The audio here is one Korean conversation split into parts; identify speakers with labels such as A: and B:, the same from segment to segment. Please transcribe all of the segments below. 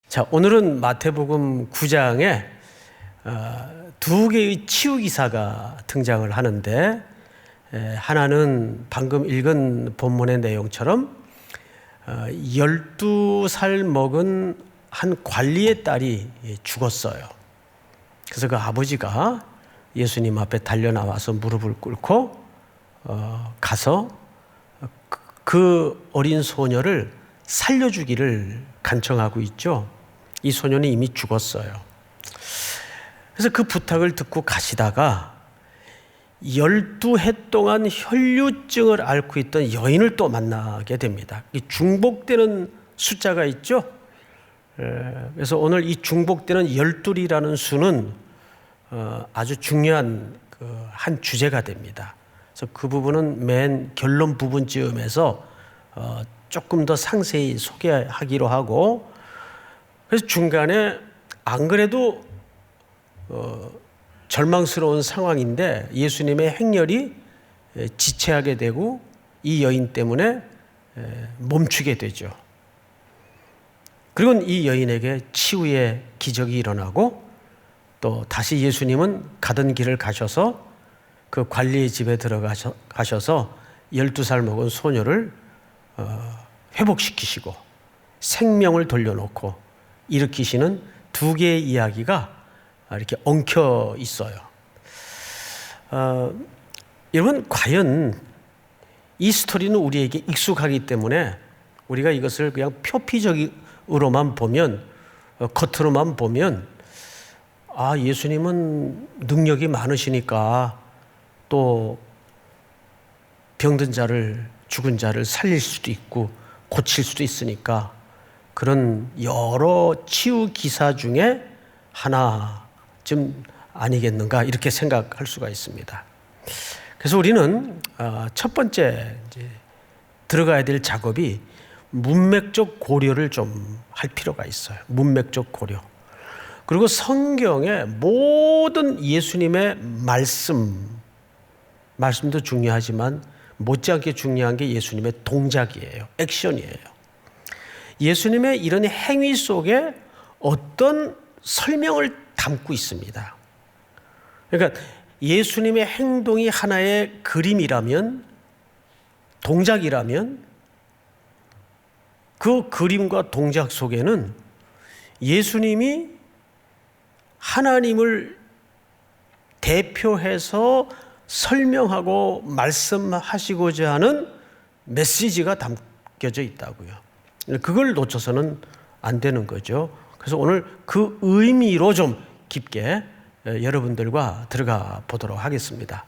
A: 자, 오늘은 마태복음 9장에 두 개의 치유 기사가 등장을 하는데, 하나는 방금 읽은 본문의 내용처럼 12살 먹은 한 관리의 딸이 죽었어요. 그래서 그 아버지가 예수님 앞에 달려나와서 무릎을 꿇고 가서 그 어린 소녀를 살려주기를 간청하고 있죠. 이 소녀는 이미 죽었어요. 그래서 그 부탁을 듣고 가시다가 12해 동안 혈류증을 앓고 있던 여인을 또 만나게 됩니다. 이 중복되는 숫자가 있죠. 그래서 오늘 이 중복되는 12이라는 수는 아주 중요한 한 주제가 됩니다. 그래서 그 부분은 맨 결론 부분쯤에서 조금 더 상세히 소개하기로 하고, 그래서 중간에 안 그래도 절망스러운 상황인데 예수님의 행렬이 지체하게 되고 이 여인 때문에 멈추게 되죠. 그리고 이 여인에게 치유의 기적이 일어나고, 또 다시 예수님은 가던 길을 가셔서 그 관리의 집에 들어가셔서 12살 먹은 소녀를 회복시키시고 생명을 돌려놓고 일으키시는 두 개의 이야기가 이렇게 엉켜 있어요. 여러분, 과연 이 스토리는 우리에게 익숙하기 때문에 우리가 이것을 그냥 표피적으로만 보면, 겉으로만 보면, 예수님은 능력이 많으시니까 또 병든 자를, 죽은 자를 살릴 수도 있고 고칠 수도 있으니까 그런 여러 치유 기사 중에 하나쯤 아니겠는가, 이렇게 생각할 수가 있습니다. 그래서 우리는 첫 번째 들어가야 될 작업이 문맥적 고려를 좀 할 필요가 있어요. 문맥적 고려. 그리고 성경의 모든 예수님의 말씀도 중요하지만 못지않게 중요한 게 예수님의 동작이에요. 액션이에요. 예수님의 이런 행위 속에 어떤 설명을 담고 있습니다. 그러니까 예수님의 행동이 하나의 그림이라면, 동작이라면, 그 그림과 동작 속에는 예수님이 하나님을 대표해서 설명하고 말씀하시고자 하는 메시지가 담겨져 있다고요. 그걸 놓쳐서는 안 되는 거죠. 그래서 오늘 그 의미로 좀 깊게 여러분들과 들어가 보도록 하겠습니다.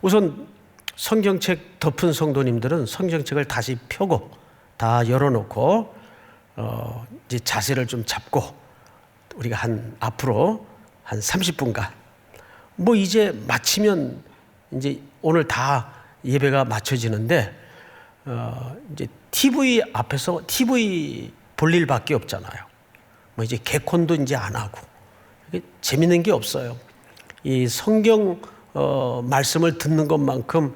A: 우선 성경책 덮은 성도님들은 성경책을 다시 펴고 다 열어놓고 이제 자세를 좀 잡고 우리가 앞으로 한 30분간 이제 마치면 이제 오늘 다 예배가 마쳐지는데 이제 TV 앞에서 TV 볼 일밖에 없잖아요. 이제 개콘도 이제 안 하고 재밌는 게 없어요. 이 성경 말씀을 듣는 것만큼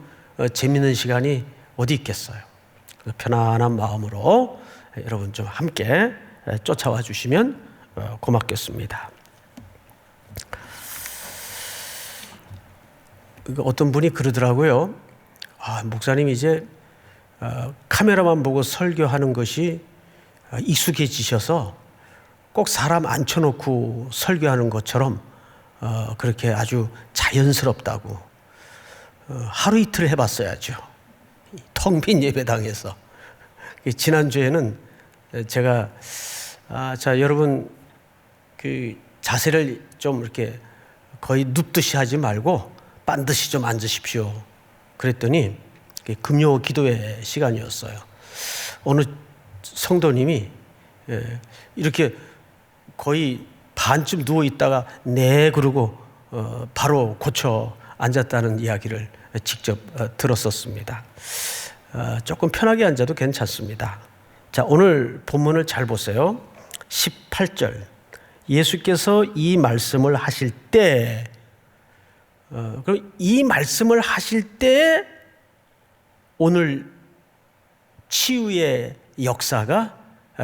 A: 재밌는 시간이 어디 있겠어요. 편안한 마음으로 여러분 좀 함께 쫓아와 주시면 고맙겠습니다. 어떤 분이 그러더라고요. 목사님 이제 카메라만 보고 설교하는 것이 익숙해지셔서 꼭 사람 앉혀놓고 설교하는 것처럼 그렇게 아주 자연스럽다고. 하루 이틀 해봤어야죠. 텅 빈 예배당에서. 지난주에는 제가 여러분 그 자세를 좀 이렇게 거의 눕듯이 하지 말고 반드시 좀 앉으십시오. 그랬더니 금요 기도회 시간이었어요. 어느 성도님이 이렇게 거의 반쯤 누워 있다가 네 그러고 바로 고쳐 앉았다는 이야기를 직접 들었었습니다. 조금 편하게 앉아도 괜찮습니다. 자, 오늘 본문을 잘 보세요. 18절. 예수께서 이 말씀을 하실 때, 그럼 이 말씀을 하실 때 오늘 치유의 역사가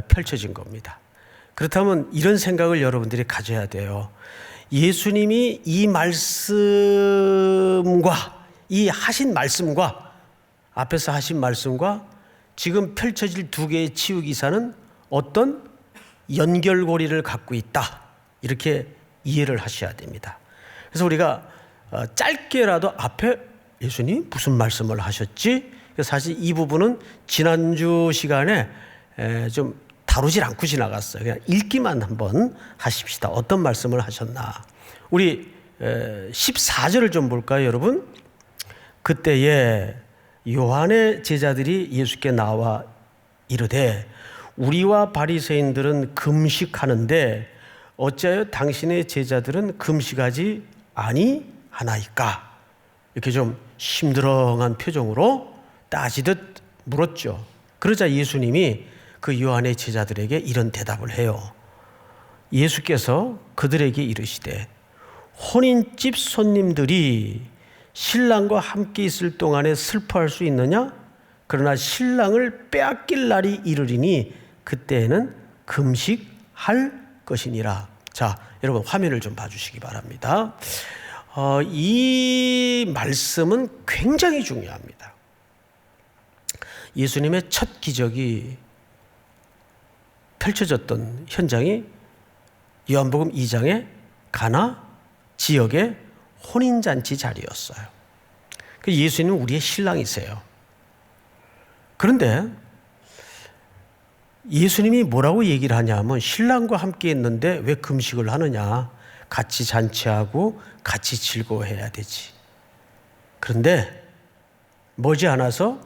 A: 펼쳐진 겁니다. 그렇다면 이런 생각을 여러분들이 가져야 돼요. 예수님이 이 말씀과 이 하신 말씀과 앞에서 하신 말씀과 지금 펼쳐질 두 개의 치유기사는 어떤 연결고리를 갖고 있다, 이렇게 이해를 하셔야 됩니다. 그래서 우리가 짧게라도 앞에 예수님 무슨 말씀을 하셨지? 사실 이 부분은 지난주 시간에 좀 다루질 않고 지나갔어요. 그냥 읽기만 한번 하십시다. 어떤 말씀을 하셨나. 우리 14절을 좀 볼까요, 여러분? 그때에 요한의 제자들이 예수께 나와 이르되 우리와 바리새인들은 금식하는데 어찌하여 당신의 제자들은 금식하지 아니하나이까? 이렇게 좀 심드렁한 표정으로 따지듯 물었죠. 그러자 예수님이 그 요한의 제자들에게 이런 대답을 해요. 예수께서 그들에게 이르시되 혼인집 손님들이 신랑과 함께 있을 동안에 슬퍼할 수 있느냐? 그러나 신랑을 빼앗길 날이 이르리니 그때에는 금식할 것이니라. 자, 여러분 화면을 좀 봐주시기 바랍니다. 이 말씀은 굉장히 중요합니다. 예수님의 첫 기적이 펼쳐졌던 현장이 요한복음 2장의 가나 지역의 혼인잔치 자리였어요. 예수님은 우리의 신랑이세요. 그런데 예수님이 뭐라고 얘기를 하냐면 신랑과 함께 있는데 왜 금식을 하느냐? 같이 잔치하고 같이 즐거워해야 되지. 그런데 머지않아서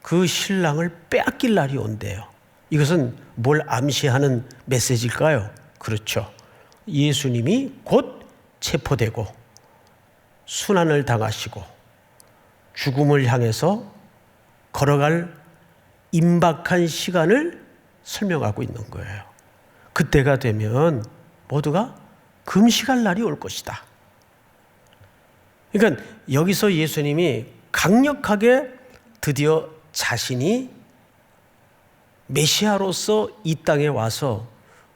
A: 그 신랑을 빼앗길 날이 온대요. 이것은 뭘 암시하는 메시지일까요? 그렇죠. 예수님이 곧 체포되고 순환을 당하시고 죽음을 향해서 걸어갈 임박한 시간을 설명하고 있는 거예요. 그때가 되면 모두가 금식할 날이 올 것이다. 그러니까 여기서 예수님이 강력하게 드디어 자신이 메시아로서 이 땅에 와서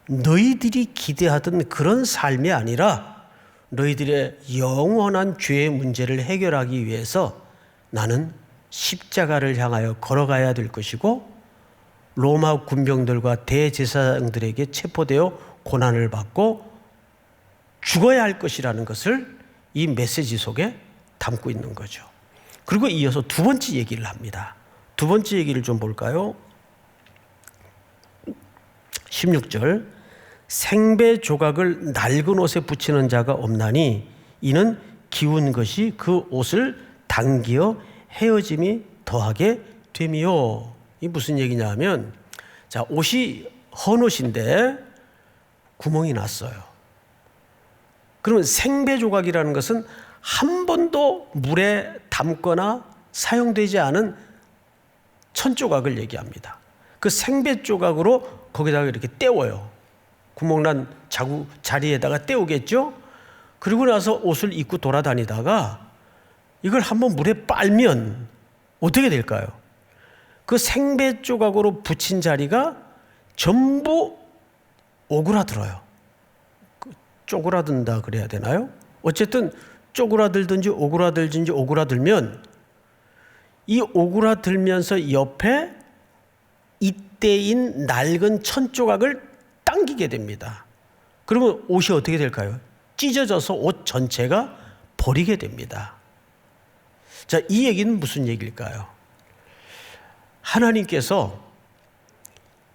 A: 너희들이 기대하던 그런 삶이 아니라 너희들의 영원한 죄의 문제를 해결하기 위해서 나는 십자가를 향하여 걸어가야 될 것이고 로마 군병들과 대제사장들에게 체포되어 고난을 받고 죽어야 할 것이라는 것을 이 메시지 속에 담고 있는 거죠. 그리고 이어서 두 번째 얘기를 합니다. 두 번째 얘기를 좀 볼까요? 16절 생배 조각을 낡은 옷에 붙이는 자가 없나니 이는 기운 것이 그 옷을 당기어 헤어짐이 더하게 됨이요. 이 무슨 얘기냐 하면 자, 옷이 헌 옷인데 구멍이 났어요. 그러면 생배 조각이라는 것은 한 번도 물에 담거나 사용되지 않은 천조각을 얘기합니다. 그 생배 조각으로 거기다가 이렇게 떼워요. 구멍난 자리에다가 떼우겠죠. 그리고 나서 옷을 입고 돌아다니다가 이걸 한번 물에 빨면 어떻게 될까요? 그 생배 조각으로 붙인 자리가 전부 오그라들어요. 쪼그라든다 그래야 되나요? 어쨌든 쪼그라들든지 오그라들면 이 오그라들면서 옆에 이때인 낡은 천조각을 당기게 됩니다. 그러면 옷이 어떻게 될까요? 찢어져서 옷 전체가 버리게 됩니다. 자, 이 얘기는 무슨 얘기일까요? 하나님께서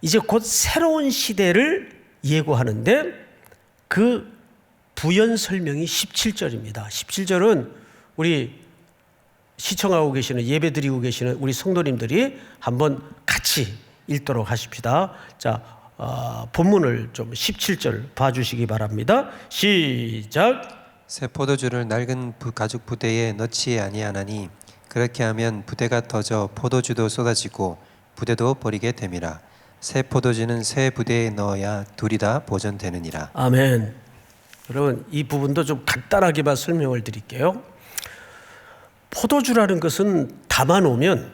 A: 이제 곧 새로운 시대를 예고하는데 그 부연 설명이 17절입니다. 17절은 우리 시청하고 계시는 예배 드리고 계시는 우리 성도님들이 한번 같이 읽도록 하십시다. 자, 본문을 좀 17절 봐주시기 바랍니다. 시작.
B: 새 포도주를 낡은 가죽 부대에 넣지 아니하나니 그렇게 하면 부대가 터져 포도주도 쏟아지고 부대도 버리게 됨이라. 새 포도주는 새 부대에 넣어야 둘이 다 보존되느니라.
A: 아멘. 여러분 이 부분도 좀 간단하게만 설명을 드릴게요. 포도주라는 것은 담아놓으면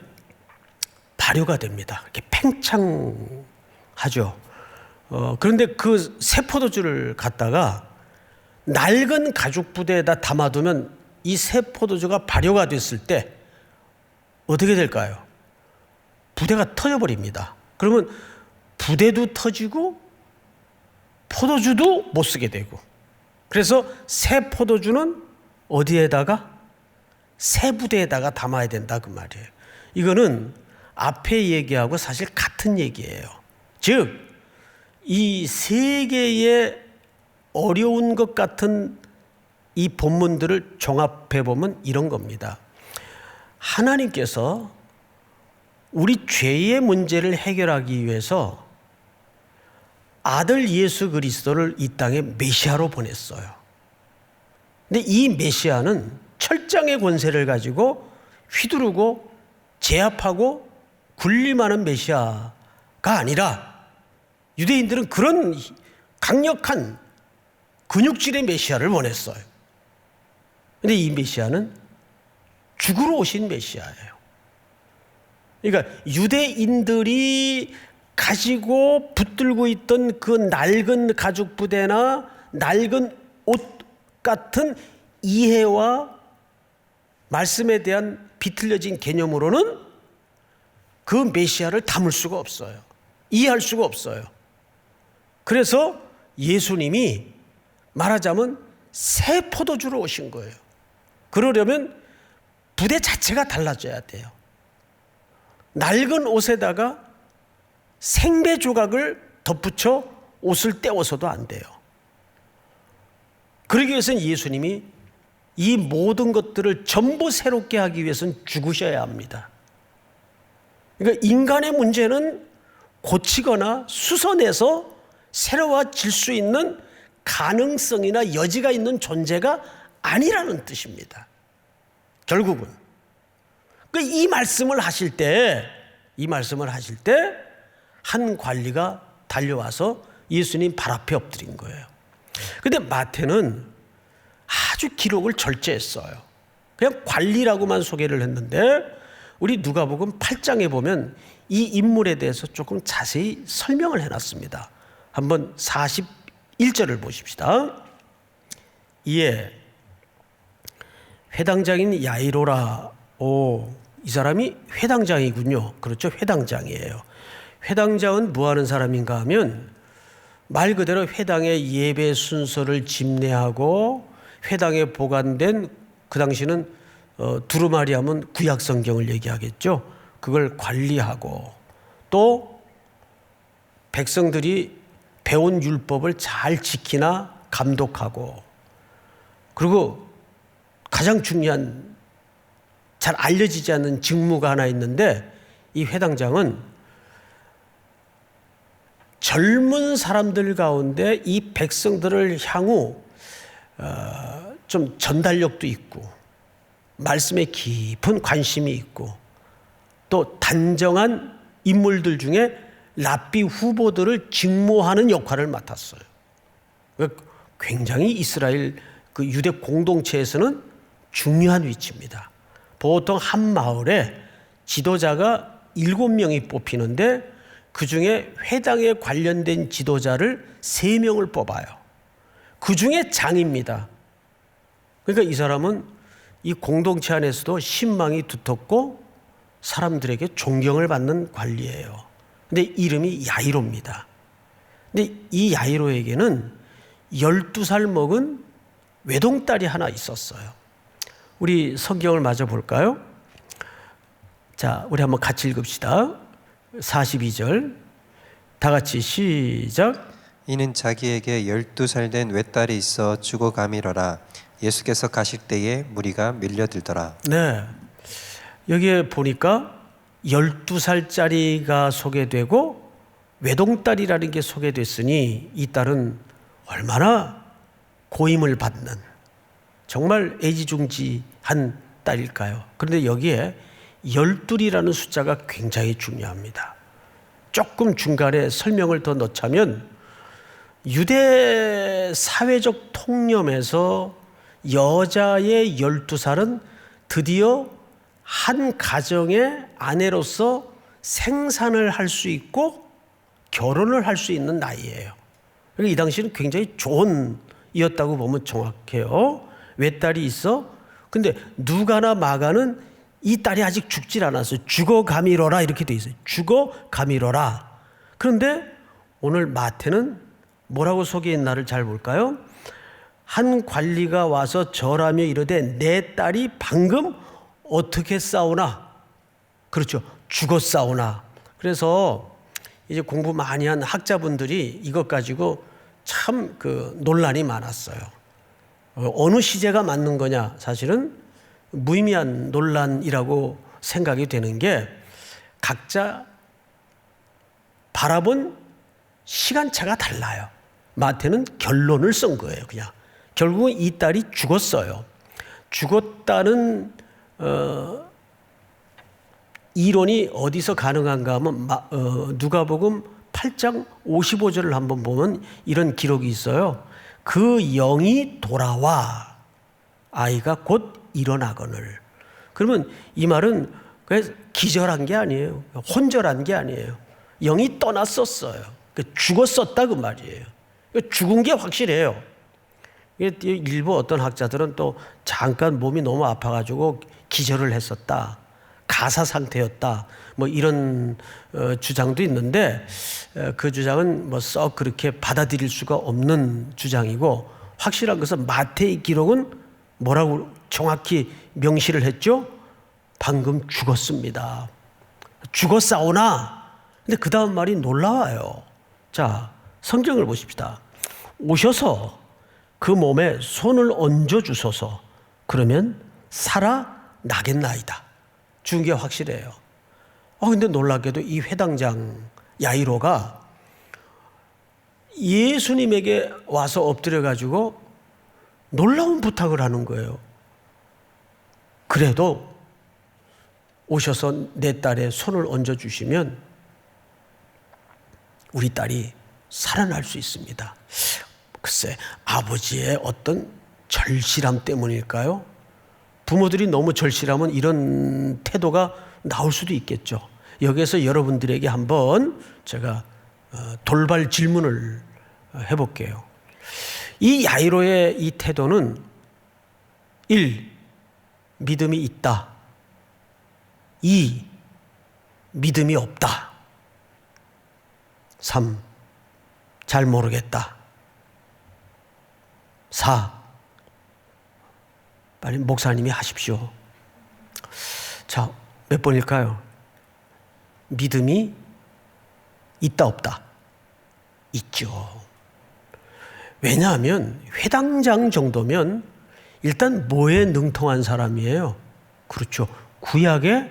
A: 발효가 됩니다. 이렇게 팽창하죠. 그런데 그 새 포도주를 갖다가 낡은 가죽 부대에다 담아두면 이 새 포도주가 발효가 됐을 때 어떻게 될까요? 부대가 터져버립니다. 그러면 부대도 터지고 포도주도 못 쓰게 되고, 그래서 새 포도주는 어디에다가? 새 부대에다가 담아야 된다 그 말이에요. 이거는 앞에 얘기하고 사실 같은 얘기예요. 즉, 이 세 개의 어려운 것 같은 이 본문들을 종합해 보면 이런 겁니다. 하나님께서 우리 죄의 문제를 해결하기 위해서 아들 예수 그리스도를 이 땅에 메시아로 보냈어요. 근데 이 메시아는 철장의 권세를 가지고 휘두르고 제압하고 군림하는 메시아가 아니라 유대인들은 그런 강력한 근육질의 메시아를 원했어요. 근데 이 메시아는 죽으러 오신 메시아예요. 그러니까 유대인들이 가지고 붙들고 있던 그 낡은 가죽 부대나 낡은 옷 같은 이해와 말씀에 대한 비틀려진 개념으로는 그 메시아를 담을 수가 없어요. 이해할 수가 없어요. 그래서 예수님이 말하자면 새 포도주로 오신 거예요. 그러려면 부대 자체가 달라져야 돼요. 낡은 옷에다가 생배 조각을 덧붙여 옷을 떼어서도 안 돼요. 그러기 위해서는 예수님이 이 모든 것들을 전부 새롭게 하기 위해서는 죽으셔야 합니다. 그러니까 인간의 문제는 고치거나 수선해서 새로워질 수 있는 가능성이나 여지가 있는 존재가 아니라는 뜻입니다. 결국은 이 말씀을 하실 때 한 관리가 달려와서 예수님 발 앞에 엎드린 거예요. 그런데 마태는 아주 기록을 절제했어요. 그냥 관리라고만 소개를 했는데 우리 누가복음 8장에 보면 이 인물에 대해서 조금 자세히 설명을 해놨습니다. 한번 41절을 보십시다. 이에 회당장인 야이로라, 이 사람이 회당장이군요. 그렇죠, 회당장이에요. 회당장은 뭐 하는 사람인가 하면 말 그대로 회당의 예배 순서를 집례하고 회당에 보관된, 그 당시는 두루마리 하면 구약 성경을 얘기하겠죠. 그걸 관리하고 또 백성들이 배운 율법을 잘 지키나 감독하고, 그리고 가장 중요한 잘 알려지지 않는 직무가 하나 있는데, 이 회당장은 젊은 사람들 가운데 이 백성들을 향후 좀 전달력도 있고 말씀에 깊은 관심이 있고 또 단정한 인물들 중에 랍비 후보들을 직무하는 역할을 맡았어요. 굉장히 이스라엘 그 유대 공동체에서는 중요한 위치입니다. 보통 한 마을에 지도자가 7명이 뽑히는데 그 중에 회당에 관련된 지도자를 3명을 뽑아요. 그 중에 장입니다. 그러니까 이 사람은 이 공동체 안에서도 신망이 두텁고 사람들에게 존경을 받는 관리예요. 근데 이름이 야이로입니다. 근데 이 야이로에게는 12살 먹은 외동딸이 하나 있었어요. 우리 성경을 마저 볼까요? 자, 우리 한번 같이 읽읍시다. 42절 다 같이 시작.
B: 이는 자기에게 12살 된 외딸이 있어 죽어가미러라. 예수께서 가실 때에 무리가 밀려들더라.
A: 네, 여기에 보니까 12살짜리가 소개되고 외동딸이라는 게 소개됐으니 이 딸은 얼마나 고임을 받는 정말 애지중지한 딸일까요? 그런데 여기에 12이라는 숫자가 굉장히 중요합니다. 조금 중간에 설명을 더 넣자면 유대 사회적 통념에서 여자의 12살은 드디어 한 가정의 아내로서 생산을 할 수 있고 결혼을 할 수 있는 나이예요. 그러니까 이 당시는 굉장히 좋은 이었다고 보면 정확해요. 외딸이 있어. 근데 누가나 마가는 이 딸이 아직 죽질 않았어요. 죽어 가미러라 이렇게 돼 있어요. 죽어 가미러라. 그런데 오늘 마태는 뭐라고 소개했나를 잘 볼까요? 한 관리가 와서 절하며 이르되 내 딸이 방금 어떻게 싸우나? 그렇죠. 죽었사오나. 그래서 이제 공부 많이 한 학자분들이 이것 가지고 참 논란이 많았어요. 어느 시제가 맞는 거냐? 사실은 무의미한 논란이라고 생각이 되는 게 각자 바라본 시간차가 달라요. 마태는 결론을 쓴 거예요. 그냥 결국은 이 딸이 죽었어요. 죽었다는 이론이 어디서 가능한가 하면 누가복음 8장 55절을 한번 보면 이런 기록이 있어요. 그 영이 돌아와 아이가 곧 일어나거늘. 그러면 이 말은 기절한 게 아니에요. 혼절한 게 아니에요. 영이 떠났었어요. 죽었었다 그 말이에요. 죽은 게 확실해요. 일부 어떤 학자들은 또 잠깐 몸이 너무 아파가지고 기절을 했었다. 가사 상태였다. 뭐 이런 주장도 있는데 그 주장은 뭐 썩 그렇게 받아들일 수가 없는 주장이고 확실한 것은 마태의 기록은 뭐라고 정확히 명시를 했죠? 방금 죽었습니다. 죽었사오나. 근데 그 다음 말이 놀라워요. 자, 성경을 보십시다. 오셔서 그 몸에 손을 얹어 주소서. 그러면 살아나겠나이다. 죽은 게 확실해요. 근데 놀랍게도 이 회당장 야이로가 예수님에게 와서 엎드려가지고 놀라운 부탁을 하는 거예요. 그래도 오셔서 내 딸의 손을 얹어주시면 우리 딸이 살아날 수 있습니다. 글쎄, 아버지의 어떤 절실함 때문일까요? 부모들이 너무 절실하면 이런 태도가 나올 수도 있겠죠. 여기에서 여러분들에게 한번 제가 돌발 질문을 해볼게요. 이 야이로의 이 태도는 1. 믿음이 있다. 2. 믿음이 없다. 3. 잘 모르겠다. 4. 빨리 목사님이 하십시오. 자, 몇 번일까요? 믿음이 있다 없다? 있죠. 왜냐하면 회당장 정도면 일단 뭐에 능통한 사람이에요? 그렇죠. 구약에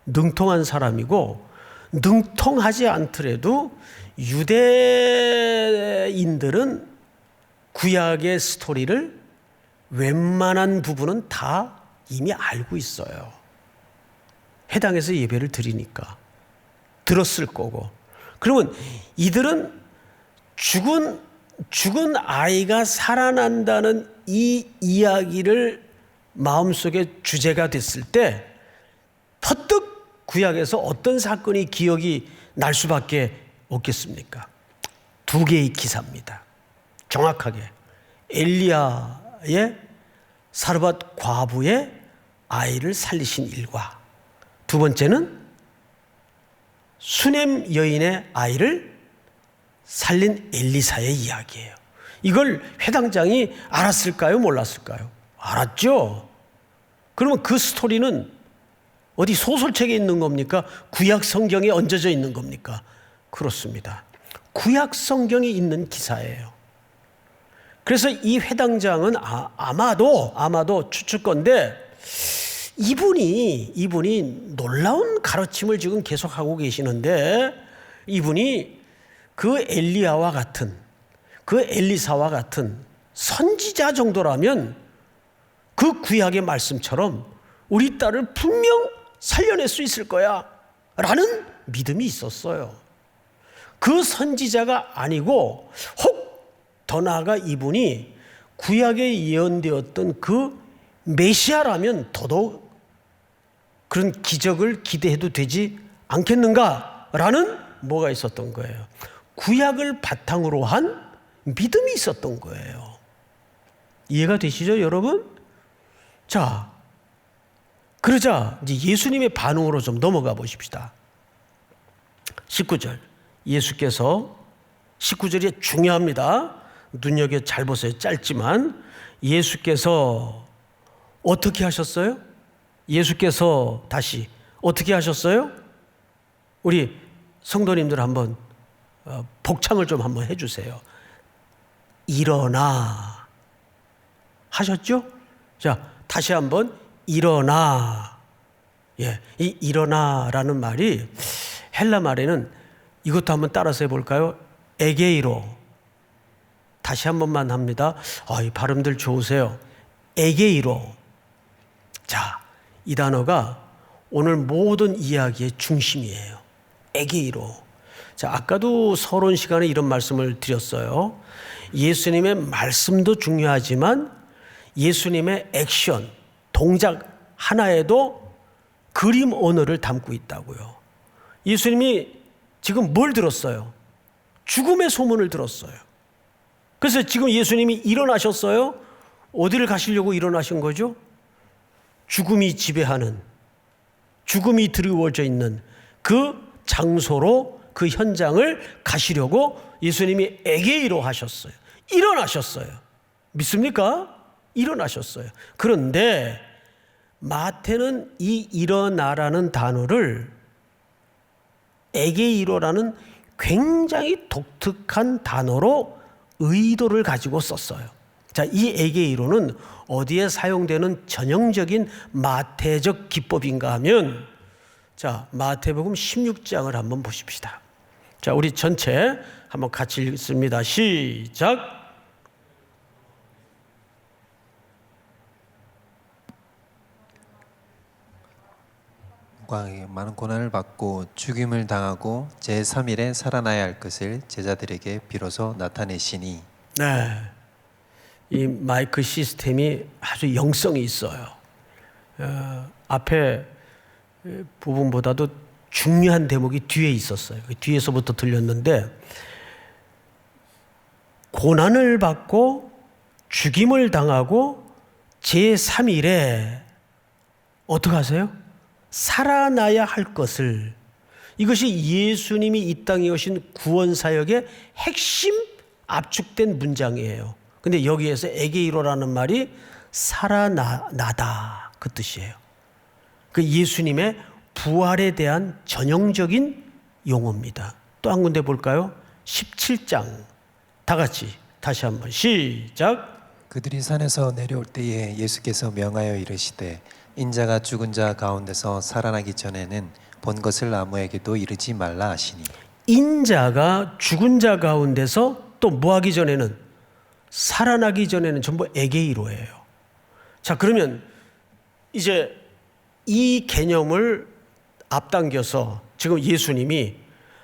A: 능통한 사람이고 능통하지 않더라도 유대인들은 구약의 스토리를 웬만한 부분은 다 이미 알고 있어요. 회당에서 예배를 드리니까 들었을 거고. 그러면 이들은 죽은 아이가 살아난다는 이 이야기를 마음속에 주제가 됐을 때 퍼뜩 구약에서 어떤 사건이 기억이 날 수밖에 없겠습니까? 2개의 기사입니다. 정확하게 엘리야의 사르밧 과부의 아이를 살리신 일과 두 번째는 수넴 여인의 아이를 살린 엘리사의 이야기예요. 이걸 회당장이 알았을까요? 몰랐을까요? 알았죠. 그러면 그 스토리는 어디 소설책에 있는 겁니까? 구약 성경에 얹어져 있는 겁니까? 그렇습니다. 구약 성경에 있는 기사예요. 그래서 이 회당장은 아마도 추측건데 이분이 놀라운 가르침을 지금 계속하고 계시는데 이분이 그 엘리야와 같은 그 엘리사와 같은 선지자 정도라면 그 구약의 말씀처럼 우리 딸을 분명 살려낼 수 있을 거야 라는 믿음이 있었어요. 그 선지자가 아니고 혹 더 나아가 이분이 구약에 예언되었던 그 메시아라면 더더욱 그런 기적을 기대해도 되지 않겠는가라는 뭐가 있었던 거예요? 구약을 바탕으로 한 믿음이 있었던 거예요. 이해가 되시죠, 여러분? 자, 그러자 이제 예수님의 반응으로 좀 넘어가 보십시다. 19절. 예수께서 19절이 중요합니다. 눈여겨 잘 보세요. 짧지만 예수께서 어떻게 하셨어요? 예수께서 다시 어떻게 하셨어요? 우리 성도님들 한번 복창을 좀 한번 해주세요. 일어나 하셨죠? 자, 다시 한번 일어나. 예, 이 일어나라는 말이 헬라 말에는 이것도 한번 따라서 해볼까요? 에게이로. 다시 한 번만 합니다. 이 발음들 좋으세요. 에게이로. 자, 이 단어가 오늘 모든 이야기의 중심이에요. 에게이로. 자, 아까도 서론 시간에 이런 말씀을 드렸어요. 예수님의 말씀도 중요하지만 예수님의 액션, 동작 하나에도 그림 언어를 담고 있다고요. 예수님이 지금 뭘 들었어요? 죽음의 소문을 들었어요. 그래서 지금 예수님이 일어나셨어요? 어디를 가시려고 일어나신 거죠? 죽음이 지배하는, 죽음이 드리워져 있는 그 장소로, 그 현장을 가시려고 예수님이 에게이로 하셨어요. 일어나셨어요. 믿습니까? 일어나셨어요. 그런데 마태는 이 일어나라는 단어를 에게이로라는 굉장히 독특한 단어로 의도를 가지고 썼어요. 자, 이 에게이로는 어디에 사용되는 전형적인 마태적 기법인가 하면, 자, 마태복음 16장을 한번 보십시다. 자, 우리 전체 한번 같이 읽습니다. 시작.
B: 많은 고난을 받고 죽임을 당하고 제3일에 살아나야 할 것을 제자들에게 비로소 나타내시니.
A: 네, 이 마이크 시스템이 아주 영성이 있어요. 앞에 부분보다도 중요한 대목이 뒤에 있었어요. 뒤에서부터 들렸는데, 고난을 받고 죽임을 당하고 제3일에 어떻게 하세요? 살아나야 할 것을. 이것이 예수님이 이 땅에 오신 구원사역의 핵심 압축된 문장이에요. 근데 여기에서 에게이로라는 말이 살아나다 그 뜻이에요. 그 예수님의 부활에 대한 전형적인 용어입니다. 또 한 군데 볼까요? 17장. 다 같이 다시 한번 시작.
B: 그들이 산에서 내려올 때에 예수께서 명하여 이르시되 인자가 죽은 자 가운데서 살아나기 전에는 본 것을 아무에게도 이르지 말라 하시니.
A: 인자가 죽은 자 가운데서 또 뭐 하기 전에는, 살아나기 전에는 전부 에게이로예요. 자, 그러면 이제 이 개념을 앞당겨서 지금 예수님이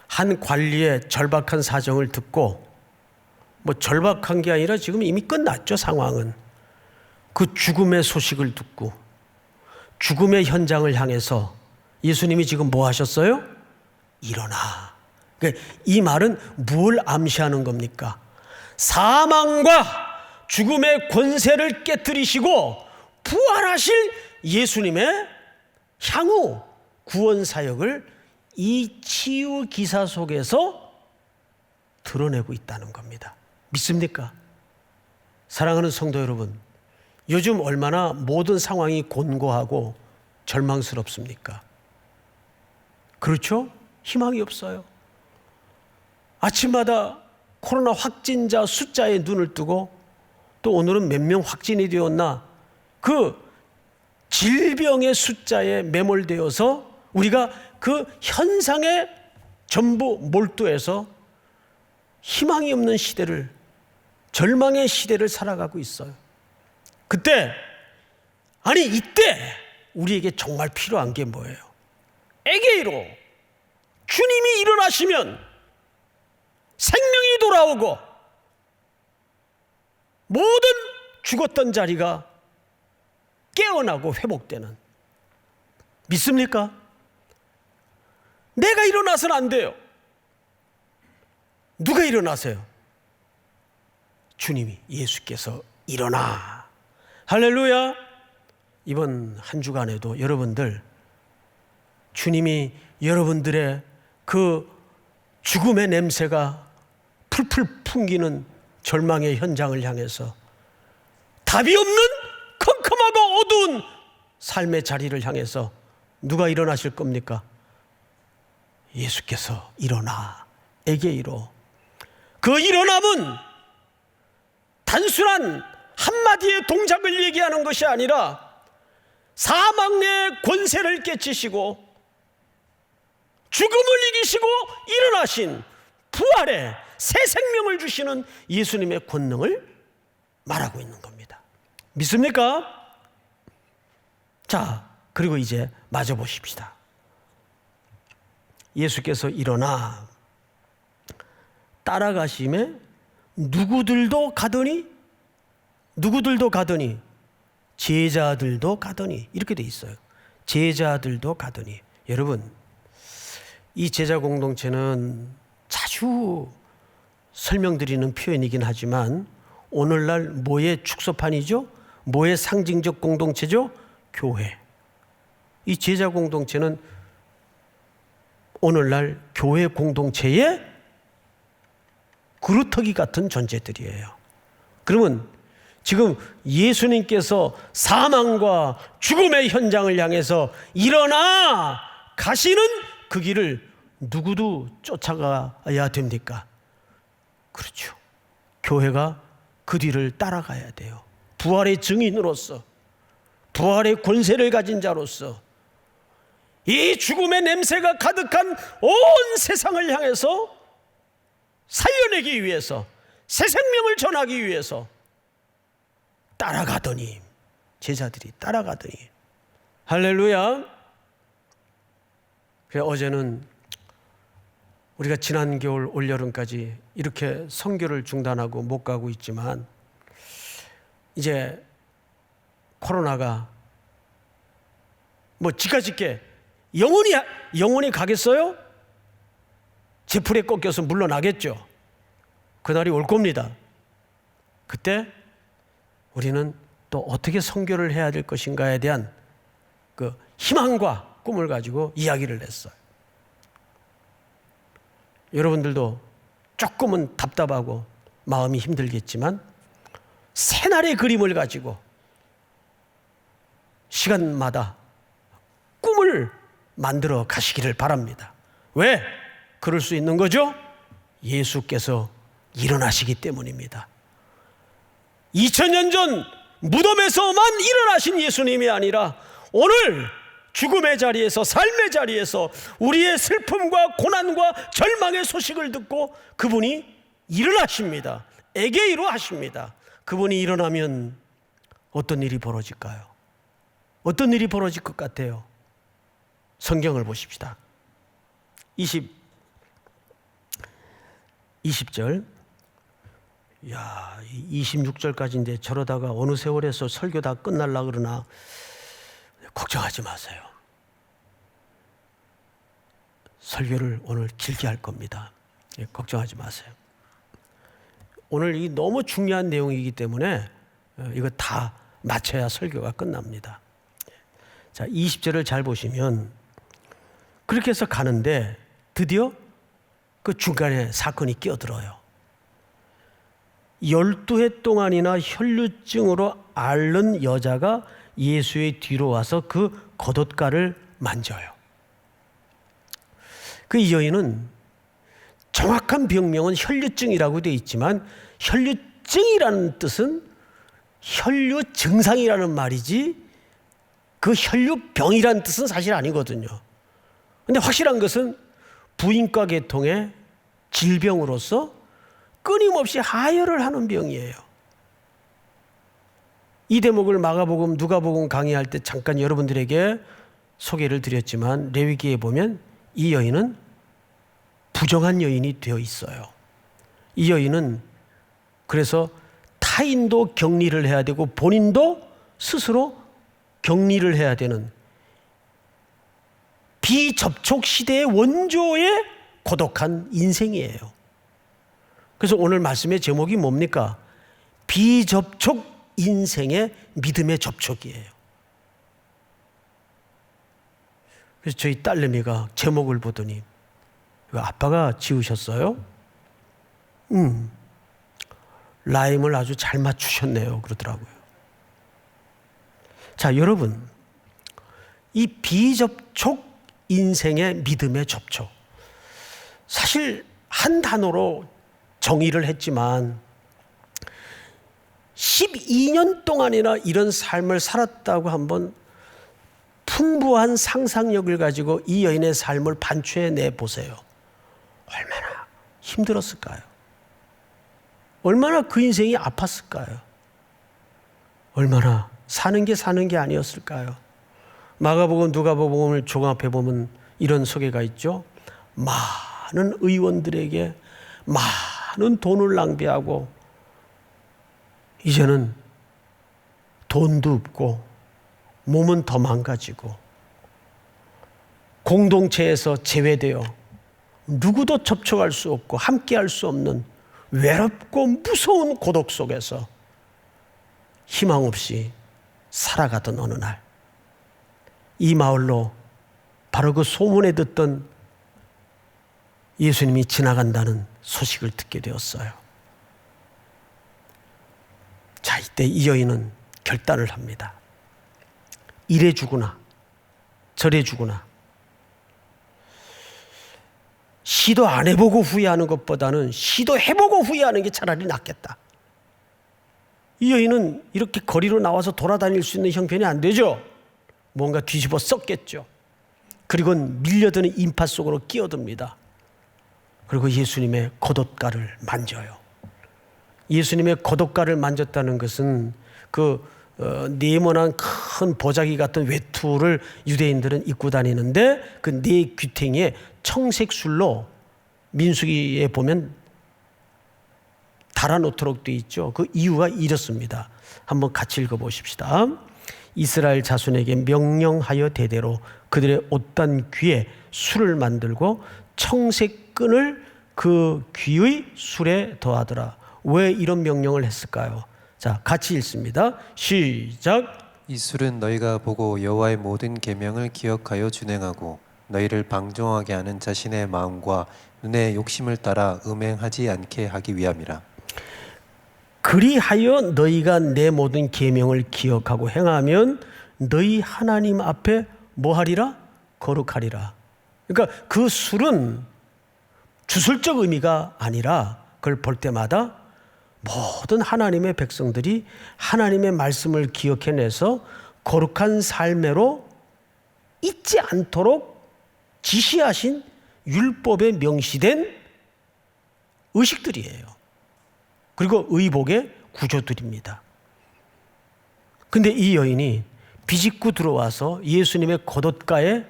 A: 한 관리의 절박한 사정을 듣고, 뭐 절박한 게 아니라 지금 이미 끝났죠, 상황은. 그 죽음의 소식을 듣고 죽음의 현장을 향해서 예수님이 지금 뭐 하셨어요? 일어나. 그러니까 이 말은 뭘 암시하는 겁니까? 사망과 죽음의 권세를 깨뜨리시고 부활하실 예수님의 향후 구원 사역을 이 치유 기사 속에서 드러내고 있다는 겁니다. 믿습니까? 사랑하는 성도 여러분, 요즘 얼마나 모든 상황이 곤고하고 절망스럽습니까? 그렇죠? 희망이 없어요. 아침마다 코로나 확진자 숫자에 눈을 뜨고, 또 오늘은 몇 명 확진이 되었나, 그 질병의 숫자에 매몰되어서 우리가 그 현상에 전부 몰두해서 희망이 없는 시대를, 절망의 시대를 살아가고 있어요. 그때, 아니 이때 우리에게 정말 필요한 게 뭐예요? 에게이로. 주님이 일어나시면 생명이 돌아오고 모든 죽었던 자리가 깨어나고 회복되는. 믿습니까? 내가 일어나서는 안 돼요. 누가 일어나세요? 주님이, 예수께서 일어나. 할렐루야. 이번 한 주간에도 여러분들, 주님이 여러분들의 그 죽음의 냄새가 풀풀 풍기는 절망의 현장을 향해서 답이 없는 컴컴하고 어두운 삶의 자리를 향해서 누가 일어나실 겁니까? 예수께서 일어나. 에게이로. 그 일어남은 단순한 한마디의 동작을 얘기하는 것이 아니라 사망의 권세를 깨치시고 죽음을 이기시고 일어나신 부활의 새 생명을 주시는 예수님의 권능을 말하고 있는 겁니다. 믿습니까? 자, 그리고 이제 마저 보십시다. 예수께서 일어나 따라가심에 누구들도 가더니 제자들도 가더니, 이렇게 돼 있어요. 제자들도 가더니. 여러분, 이 제자 공동체는 자주 설명드리는 표현이긴 하지만 오늘날 뭐의 축소판이죠? 뭐의 상징적 공동체죠? 교회. 이 제자 공동체는 오늘날 교회 공동체의 그루터기 같은 존재들이에요. 그러면 지금 예수님께서 사망과 죽음의 현장을 향해서 일어나 가시는 그 길을 누구도 쫓아가야 됩니까? 그렇죠. 교회가 그 뒤를 따라가야 돼요. 부활의 증인으로서, 부활의 권세를 가진 자로서 이 죽음의 냄새가 가득한 온 세상을 향해서 살려내기 위해서, 새 생명을 전하기 위해서 따라가더니, 제자들이 따라가더니. 할렐루야. 어제는 우리가 지난 겨울 올여름까지 이렇게 선교를 중단하고 못 가고 있지만 이제 코로나가 뭐 지가짓게 영원히 가겠어요? 제풀에 꺾여서 물러나겠죠. 그날이 올 겁니다. 그때 우리는 또 어떻게 선교를 해야 될 것인가에 대한 그 희망과 꿈을 가지고 이야기를 했어요. 여러분들도 조금은 답답하고 마음이 힘들겠지만 새날의 그림을 가지고 시간마다 꿈을 만들어 가시기를 바랍니다. 왜? 그럴 수 있는 거죠? 예수께서 일어나시기 때문입니다. 2000년 전 무덤에서만 일어나신 예수님이 아니라 오늘 죽음의 자리에서, 삶의 자리에서 우리의 슬픔과 고난과 절망의 소식을 듣고 그분이 일어나십니다. 에게이로 하십니다. 그분이 일어나면 어떤 일이 벌어질까요? 어떤 일이 벌어질 것 같아요? 성경을 보십시다. 20절. 야, 26절까지인데 저러다가 어느 세월에서 설교 다 끝날라 그러나 걱정하지 마세요. 설교를 오늘 길게 할 겁니다. 걱정하지 마세요. 오늘 이 너무 중요한 내용이기 때문에 이거 다 마쳐야 설교가 끝납니다. 자, 20절을 잘 보시면 그렇게 해서 가는데 드디어 그 중간에 사건이 끼어들어요. 12해 동안이나 혈루증으로 앓는 여자가 예수의 뒤로 와서 그 겉옷가를 만져요. 그 여인은 정확한 병명은 혈루증이라고 되어 있지만 혈루증이라는 뜻은 혈류 증상이라는 말이지 그 혈류병이라는 뜻은 사실 아니거든요. 그런데 확실한 것은 부인과 계통의 질병으로서 끊임없이 하혈을 하는 병이에요. 이 대목을 마가복음, 누가복음 강의할 때 잠깐 여러분들에게 소개를 드렸지만 레위기에 보면 이 여인은 부정한 여인이 되어 있어요. 이 여인은 그래서 타인도 격리를 해야 되고 본인도 스스로 격리를 해야 되는 비접촉 시대의 원조의 고독한 인생이에요. 그래서 오늘 말씀의 제목이 뭡니까? 비접촉 인생의 믿음의 접촉이에요. 그래서 저희 딸내미가 제목을 보더니 이거 아빠가 지으셨어요? 라임을 아주 잘 맞추셨네요. 그러더라고요. 자, 여러분, 이 비접촉 인생의 믿음의 접촉. 사실 한 단어로 정의를 했지만 12년 동안이나 이런 삶을 살았다고 한번 풍부한 상상력을 가지고 이 여인의 삶을 반추해 보세요. 얼마나 힘들었을까요? 얼마나 그 인생이 아팠을까요? 얼마나 사는 게 아니었을까요? 마가복음, 누가복음을 종합해 보면 이런 소개가 있죠. 많은 의원들에게 많은 돈을 낭비하고 이제는 돈도 없고 몸은 더 망가지고 공동체에서 제외되어 누구도 접촉할 수 없고 함께할 수 없는 외롭고 무서운 고독 속에서 희망 없이 살아가던 어느 날, 이 마을로 바로 그 소문에 듣던 예수님이 지나간다는 소식을 듣게 되었어요. 자, 이때 이 여인은 결단을 합니다. 이래 주구나 저래 주구나. 시도 안 해보고 후회하는 것보다는 시도해보고 후회하는 게 차라리 낫겠다. 이 여인은 이렇게 거리로 나와서 돌아다닐 수 있는 형편이 안 되죠. 뭔가 뒤집어 썼겠죠. 그리고는 밀려드는 인파 속으로 끼어듭니다. 그리고 예수님의 겉옷가를 만져요. 예수님의 겉옷가를 만졌다는 것은 그 네모난 큰 보자기 같은 외투를 유대인들은 입고 다니는데 그 네 귀퉁이에 청색술로 민수기에 보면 달아놓도록 되어 있죠. 그 이유가 이렇습니다. 한번 같이 읽어보십시다. 이스라엘 자손에게 명령하여 대대로 그들의 옷단 귀에 술을 만들고 청색끈을 그 귀의 술에 더하더라. 왜 이런 명령을 했을까요? 자, 같이 읽습니다. 시작.
B: 이 술은 너희가 보고 여호와의 모든 계명을 기억하여 준행하고 너희를 방종하게 하는 자신의 마음과 눈의 욕심을 따라 음행하지 않게 하기 위함이라.
A: 그리하여 너희가 내 모든 계명을 기억하고 행하면 너희 하나님 앞에 뭐하리라? 거룩하리라. 그러니까 그 술은 주술적 의미가 아니라 그걸 볼 때마다 모든 하나님의 백성들이 하나님의 말씀을 기억해내서 거룩한 삶으로 잊지 않도록 지시하신 율법에 명시된 의식들이에요. 그리고 의복의 구조들입니다. 근데 이 여인이 비집고 들어와서 예수님의 겉옷가에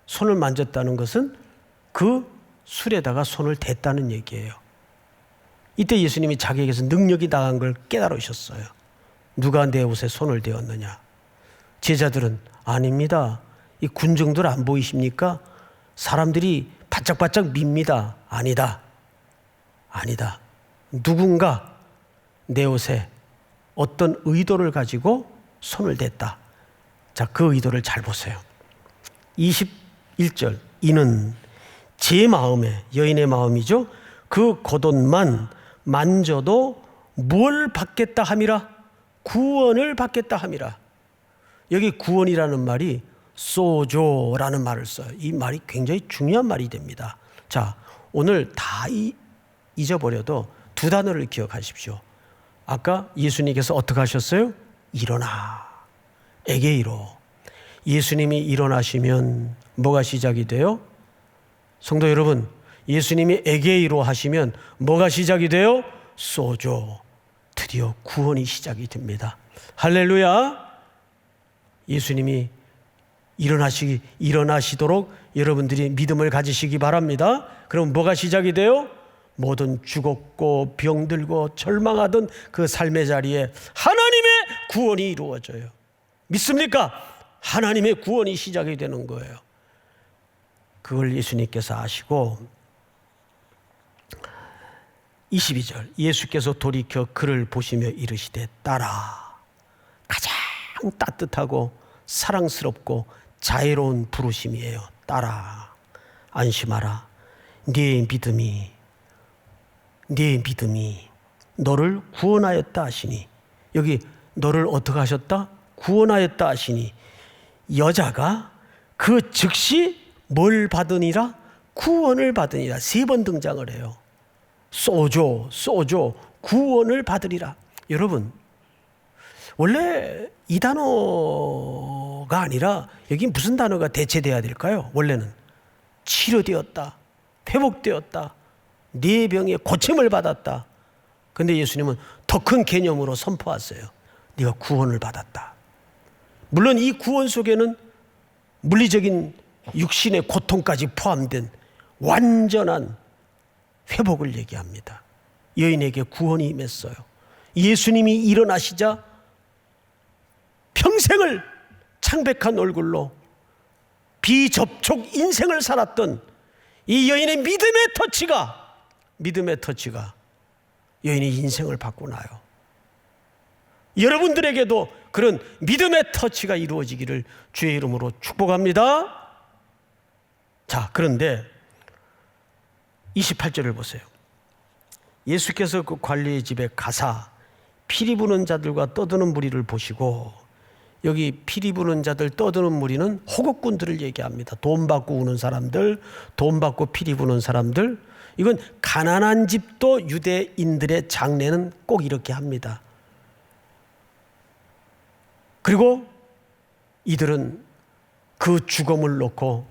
A: 손을 만졌다는 것은 그 술에다가 손을 댔다는 얘기예요. 이때 예수님이 자기에게서 능력이 나간 걸 깨달으셨어요. 누가 내 옷에 손을 대었느냐? 제자들은 아닙니다. 이 군중들 안 보이십니까? 사람들이 바짝바짝 밉니다. 아니다. 누군가 내 옷에 어떤 의도를 가지고 손을 댔다. 자, 그 의도를 잘 보세요. 21절. 이는 제 마음에, 여인의 마음이죠. 그 겉옷만 만져도 뭘 받겠다 함이라? 구원을 받겠다 함이라. 여기 구원이라는 말이 소조라는 말을 써요. 이 말이 굉장히 중요한 말이 됩니다. 자, 오늘 다 잊어버려도 두 단어를 기억하십시오. 아까 예수님께서 어떻게 하셨어요? 일어나. 에게이로. 예수님이 일어나시면 뭐가 시작이 돼요? 성도 여러분, 예수님이 에게이로 하시면 뭐가 시작이 돼요? 소조. 드디어 구원이 시작이 됩니다. 할렐루야. 예수님이 일어나시도록 여러분들이 믿음을 가지시기 바랍니다. 그럼 뭐가 시작이 돼요? 모든 죽었고 병들고 절망하던 그 삶의 자리에 하나님의 구원이 이루어져요. 믿습니까? 하나님의 구원이 시작이 되는 거예요. 그걸 예수님께서 아시고 22절 예수께서 돌이켜 그를 보시며 이르시되 딸아, 가장 따뜻하고 사랑스럽고 자애로운 부르심이에요. 딸아, 안심하라. 네 믿음이 너를 구원하였다 하시니, 여기 너를 어떻게 하셨다? 구원하였다 하시니, 여자가 그 즉시 뭘 받으니라? 구원을 받으니라. 3번 등장을 해요. 소조 구원을 받으리라. 여러분, 원래 이 단어가 아니라 여기 무슨 단어가 대체돼야 될까요? 원래는 치료되었다, 회복되었다, 네 병에 고침을 받았다. 근데 예수님은 더 큰 개념으로 선포하세요. 네가 구원을 받았다. 물론 이 구원 속에는 물리적인 육신의 고통까지 포함된 완전한 회복을 얘기합니다. 여인에게 구원이 임했어요. 예수님이 일어나시자 평생을 창백한 얼굴로 비접촉 인생을 살았던 이 여인의 믿음의 터치가 여인의 인생을 바꾸나요. 여러분들에게도 그런 믿음의 터치가 이루어지기를 주의 이름으로 축복합니다. 자, 그런데 28절을 보세요. 예수께서 그 관리의 집에 가사 피리 부는 자들과 떠드는 무리를 보시고, 여기 피리 부는 자들, 떠드는 무리는 호국꾼들을 얘기합니다. 돈 받고 우는 사람들, 돈 받고 피리 부는 사람들. 이건 가난한 집도 유대인들의 장례는 꼭 이렇게 합니다. 그리고 이들은 그 죽음을 놓고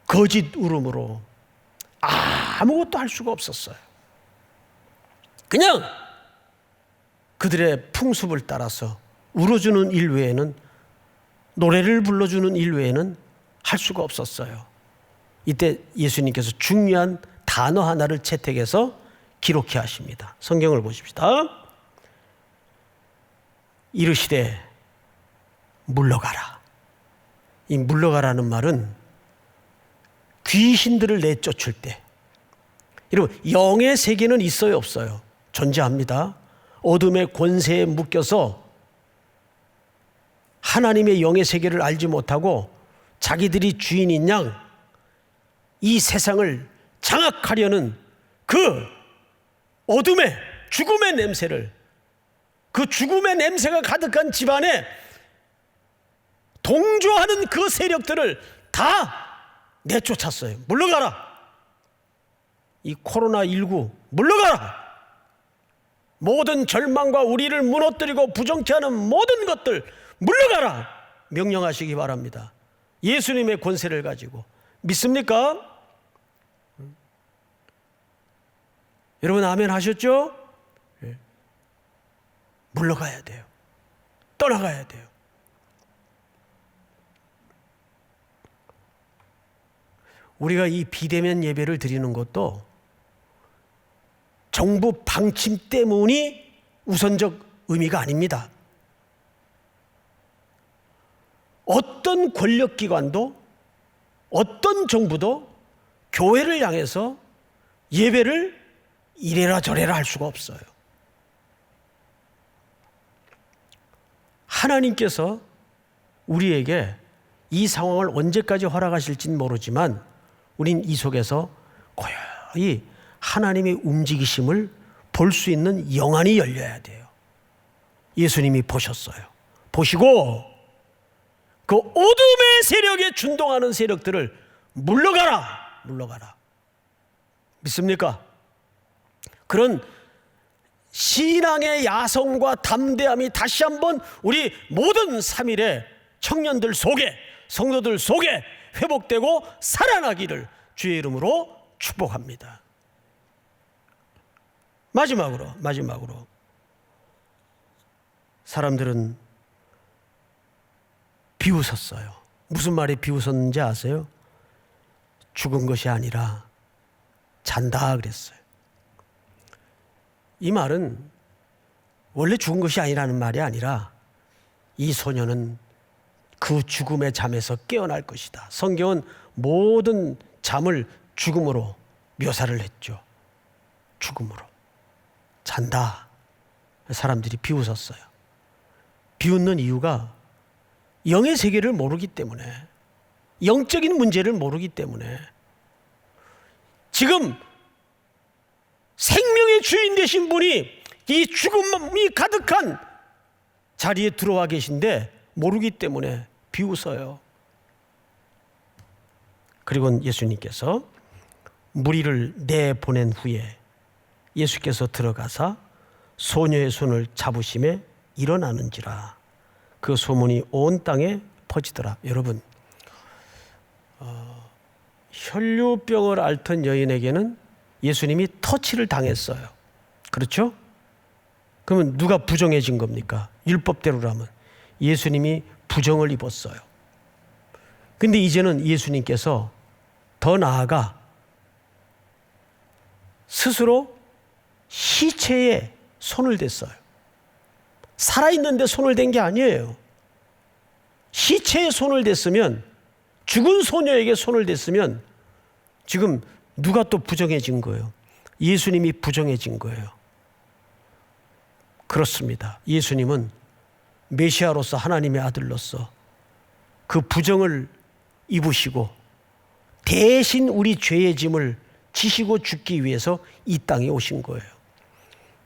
A: 거짓 울음으로 아무것도 할 수가 없었어요. 그냥 그들의 풍습을 따라서 울어주는 일 외에는, 노래를 불러주는 일 외에는 할 수가 없었어요. 이때 예수님께서 중요한 단어 하나를 채택해서 기록해 하십니다. 성경을 보십시다. 이르시되 물러가라. 이 물러가라는 말은 귀신들을 내쫓을 때, 여러분, 영의 세계는 있어요, 없어요? 존재합니다. 어둠의 권세에 묶여서 하나님의 영의 세계를 알지 못하고 자기들이 주인인 양 이 세상을 장악하려는 그 어둠의 죽음의 냄새를, 그 죽음의 냄새가 가득한 집안에 동조하는 그 세력들을 다 내쫓았어요. 물러가라. 이 코로나19 물러가라. 모든 절망과 우리를 무너뜨리고 부정케 하는 모든 것들 물러가라. 명령하시기 바랍니다. 예수님의 권세를 가지고. 믿습니까? 여러분 아멘 하셨죠? 물러가야 돼요. 떠나가야 돼요. 우리가 이 비대면 예배를 드리는 것도 정부 방침 때문이 우선적 의미가 아닙니다. 어떤 권력기관도 어떤 정부도 교회를 향해서 예배를 이래라 저래라 할 수가 없어요. 하나님께서 우리에게 이 상황을 언제까지 허락하실지는 모르지만 우린 이 속에서 고요히 하나님의 움직이심을 볼 수 있는 영안이 열려야 돼요. 예수님이 보셨어요. 보시고 그 어둠의 세력에 준동하는 세력들을 물러가라. 믿습니까? 그런 신앙의 야성과 담대함이 다시 한번 우리 모든 3일의 청년들 속에, 성도들 속에 회복되고 살아나기를 주의 이름으로 축복합니다. 마지막으로 사람들은 비웃었어요. 무슨 말에 비웃었는지 아세요? 죽은 것이 아니라 잔다 그랬어요. 이 말은 원래 죽은 것이 아니라는 말이 아니라 이 소녀는 그 죽음의 잠에서 깨어날 것이다. 성경은 모든 잠을 죽음으로 묘사를 했죠. 죽음으로 잔다. 사람들이 비웃었어요. 비웃는 이유가 영의 세계를 모르기 때문에, 영적인 문제를 모르기 때문에, 지금 생명의 주인 되신 분이 이 죽음이 가득한 자리에 들어와 계신데 모르기 때문에 비웃어요. 그리고 예수님께서 무리를 내보낸 후에 예수께서 들어가사 소녀의 손을 잡으심에 일어나는지라 그 소문이 온 땅에 퍼지더라. 여러분, 혈류병을 앓던 여인에게는 예수님이 터치를 당했어요. 그렇죠? 그러면 누가 부정해진 겁니까? 율법대로라면 예수님이 부정을 입었어요. 근데 이제는 예수님께서 더 나아가 스스로 시체에 손을 댔어요. 살아있는데 손을 댄 게 아니에요. 시체에 손을 댔으면, 죽은 소녀에게 손을 댔으면 지금 누가 또 부정해진 거예요? 예수님이 부정해진 거예요. 그렇습니다. 예수님은 메시아로서, 하나님의 아들로서 그 부정을 입으시고 대신 우리 죄의 짐을 지시고 죽기 위해서 이 땅에 오신 거예요.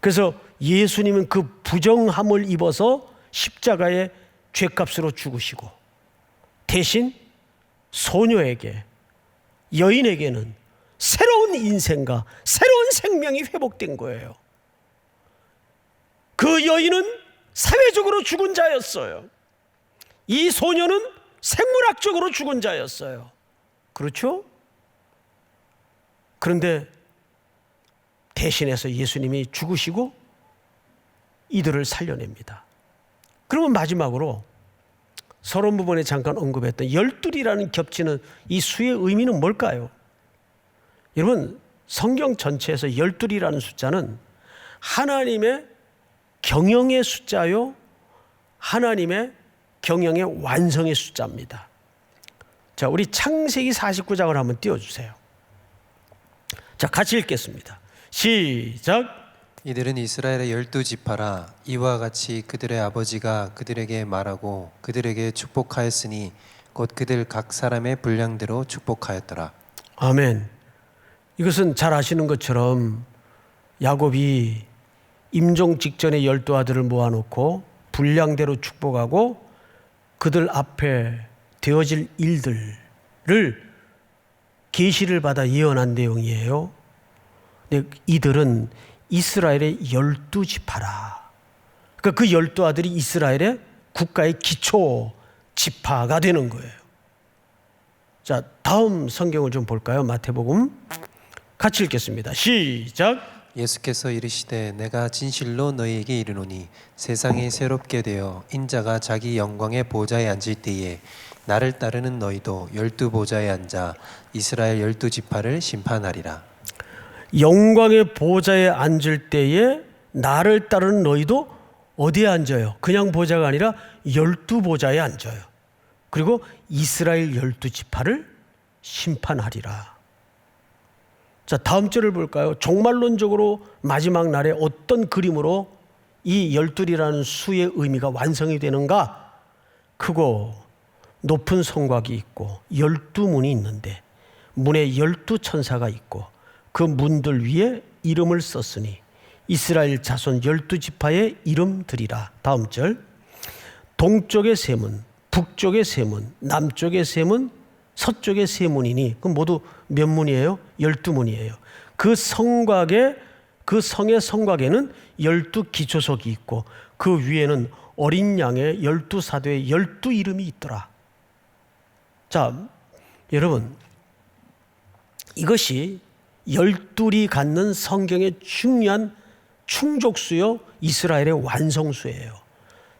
A: 그래서 예수님은 그 부정함을 입어서 십자가에 죄값으로 죽으시고 대신 소녀에게, 여인에게는 새로운 인생과 새로운 생명이 회복된 거예요. 그 여인은 사회적으로 죽은 자였어요. 이 소녀는 생물학적으로 죽은 자였어요. 그렇죠? 그런데 대신해서 예수님이 죽으시고 이들을 살려냅니다. 그러면 마지막으로 서론 부분에 잠깐 언급했던 열둘이라는 겹치는 이 수의 의미는 뭘까요? 여러분, 성경 전체에서 열둘이라는 숫자는 하나님의 경영의 숫자요, 하나님의 경영의 완성의 숫자입니다. 자, 우리 창세기 49장을 한번 띄워주세요. 자, 같이 읽겠습니다. 시작.
B: 이들은 이스라엘의 12지파라. 이와 같이 그들의 아버지가 그들에게 말하고 그들에게 축복하였으니 곧 그들 각 사람의 분량대로 축복하였더라.
A: 아멘. 이것은 잘 아시는 것처럼 야곱이 임종 직전에 12아들을 모아놓고 분량대로 축복하고 그들 앞에 되어질 일들을 계시를 받아 예언한 내용이에요. 근데 이들은 이스라엘의 12지파라. 그러니까 그 12아들이 이스라엘의 국가의 기초 지파가 되는 거예요. 자, 다음 성경을 좀 볼까요? 마태복음 같이 읽겠습니다. 시작.
B: 예수께서 이르시되 내가 진실로 너희에게 이르노니 세상이 새롭게 되어 인자가 자기 영광의 보좌에 앉을 때에 나를 따르는 너희도 12보좌에 앉아 이스라엘 12지파를 심판하리라.
A: 영광의 보좌에 앉을 때에 나를 따르는 너희도 어디에 앉아요? 그냥 보좌가 아니라 12보좌에 앉아요. 그리고 이스라엘 12지파를 심판하리라. 자, 다음 절을 볼까요? 종말론적으로 마지막 날에 어떤 그림으로 이 12이라는 수의 의미가 완성이 되는가? 크고 높은 성곽이 있고 12문이 있는데 문에 12천사가 있고 그 문들 위에 이름을 썼으니 이스라엘 자손 12지파의 이름들이라. 다음 절. 동쪽의 세 문, 북쪽의 세 문, 남쪽의 세 문, 서쪽의 세 문이니 그럼 모두 몇 문이에요? 12문이에요. 그 성곽에, 그 성의 성곽에는 12기초석이 있고 그 위에는 어린 양의 12사도의 12이름이 있더라. 자, 여러분, 이것이 12이 갖는 성경의 중요한 충족수요, 이스라엘의 완성수예요.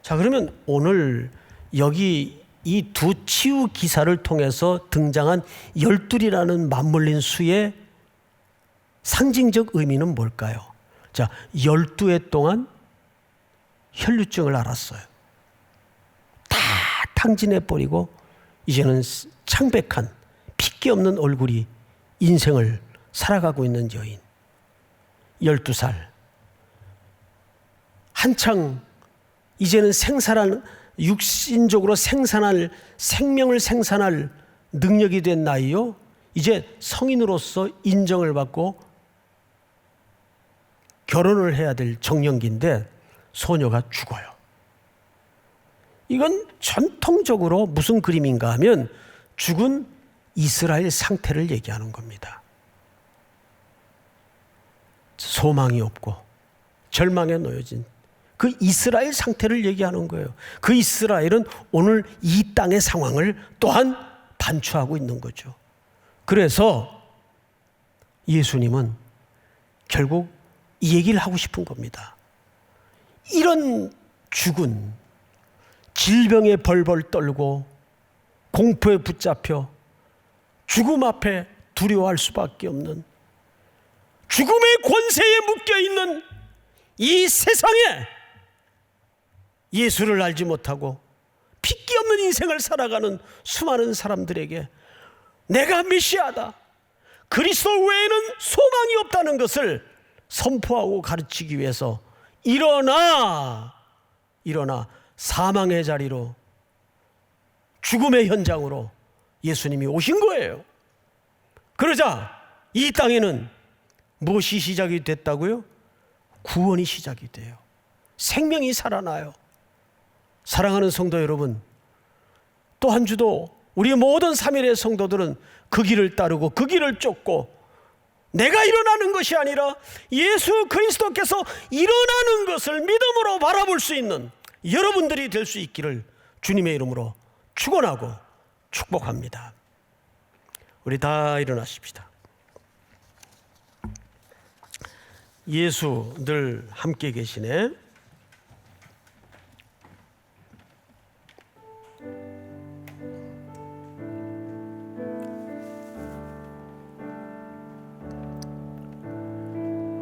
A: 자, 그러면 오늘 여기 이 두 치유 기사를 통해서 등장한 12이라는 맞물린 수의 상징적 의미는 뭘까요? 자, 12해 동안 혈류증을 앓았어요. 다 탕진해버리고 이제는 창백한 핏기 없는 얼굴이 인생을 살아가고 있는 여인. 12살. 한창 이제는 육신적으로 생명을 생산할 능력이 된 나이요. 이제 성인으로서 인정을 받고 결혼을 해야 될 정년기인데 소녀가 죽어요. 이건 전통적으로 무슨 그림인가 하면 죽은 이스라엘 상태를 얘기하는 겁니다. 소망이 없고 절망에 놓여진 그 이스라엘 상태를 얘기하는 거예요. 그 이스라엘은 오늘 이 땅의 상황을 또한 반추하고 있는 거죠. 그래서 예수님은 결국 이 얘기를 하고 싶은 겁니다. 이런 죽은, 질병에 벌벌 떨고 공포에 붙잡혀 죽음 앞에 두려워할 수밖에 없는, 죽음의 권세에 묶여있는 이 세상에 예수를 알지 못하고 핏기 없는 인생을 살아가는 수많은 사람들에게 내가 메시아다, 그리스도 외에는 소망이 없다는 것을 선포하고 가르치기 위해서 일어나 사망의 자리로, 죽음의 현장으로 예수님이 오신 거예요. 그러자 이 땅에는 무엇이 시작이 됐다고요? 구원이 시작이 돼요. 생명이 살아나요. 사랑하는 성도 여러분, 또 한 주도 우리 모든 3일의 성도들은 그 길을 따르고 그 길을 쫓고 내가 일어나는 것이 아니라 예수 그리스도께서 일어나는 것을 믿음으로 바라볼 수 있는 여러분들이 될 수 있기를 주님의 이름으로 축원하고 축복합니다. 우리 다 일어나십시다. 예수 늘 함께 계시네.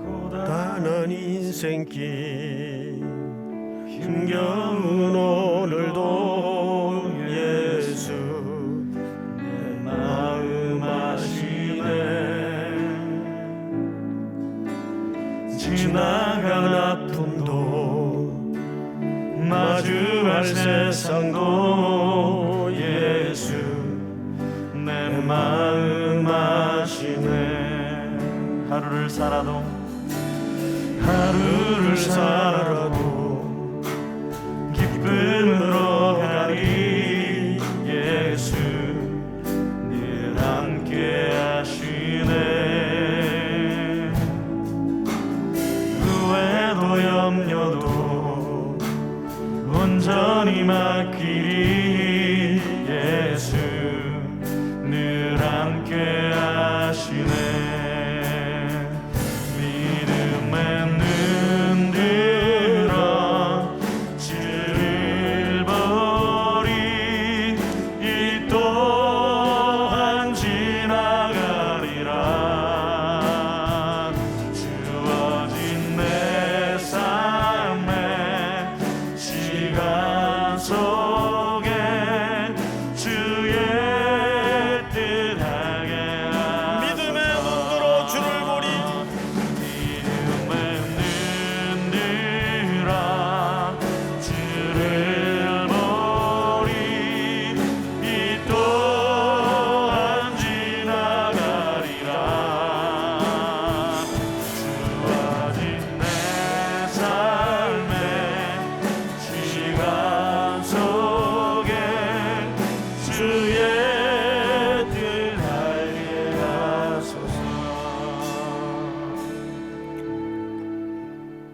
A: 고단한 인생길 힘겨운 오늘도 예수 내 마음 아시네. 지나간 아픔도 마주할 세상도 예수 내 마음 아시네. 하루를 살아도 기쁨으로 가리 예수 늘 함께 하시네. 후회도 염려도 온전히 맡기리 예수 늘 함께 하시네.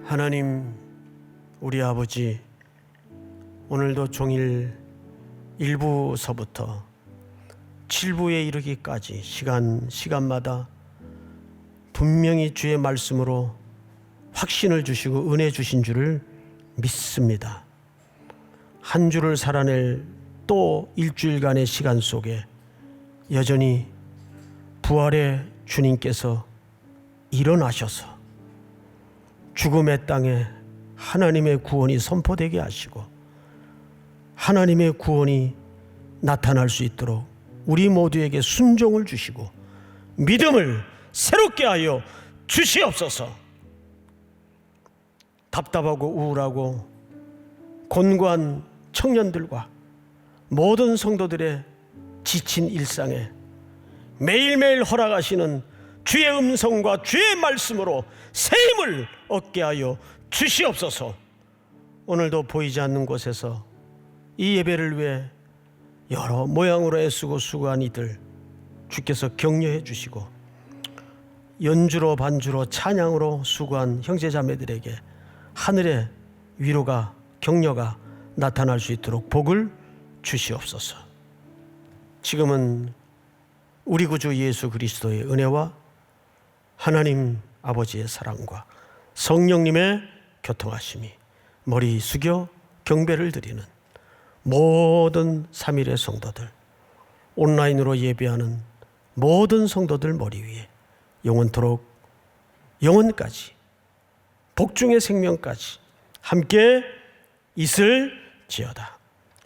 A: 하나님, 우리 아버지, 오늘도 종일 1부서부터 7부에 이르기까지 시간마다 분명히 주의 말씀으로 확신을 주시고 은혜 주신 줄을 믿습니다. 한 주를 살아낼 또 일주일간의 시간 속에 여전히 부활의 주님께서 일어나셔서 죽음의 땅에 하나님의 구원이 선포되게 하시고 하나님의 구원이 나타날 수 있도록 우리 모두에게 순종을 주시고 믿음을 새롭게 하여 주시옵소서. 답답하고 우울하고 곤고한 청년들과 모든 성도들의 지친 일상에 매일매일 허락하시는 주의 음성과 주의 말씀으로 새 힘을 얻게 하여 주시옵소서. 오늘도 보이지 않는 곳에서 이 예배를 위해 여러 모양으로 애쓰고 수고한 이들 주께서 격려해 주시고, 연주로 반주로 찬양으로 수고한 형제자매들에게 하늘의 위로가 격려가 나타날 수 있도록 복을 주시옵소서. 지금은 우리 구주 예수 그리스도의 은혜와 하나님 아버지의 사랑과 성령님의 교통하심이 머리 숙여 경배를 드리는 모든 3일의 성도들, 온라인으로 예배하는 모든 성도들 머리 위에 영원토록 영원까지 복중의 생명까지 함께 있을지어다.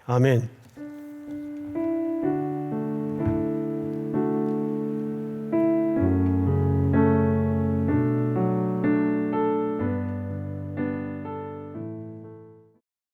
A: 아멘.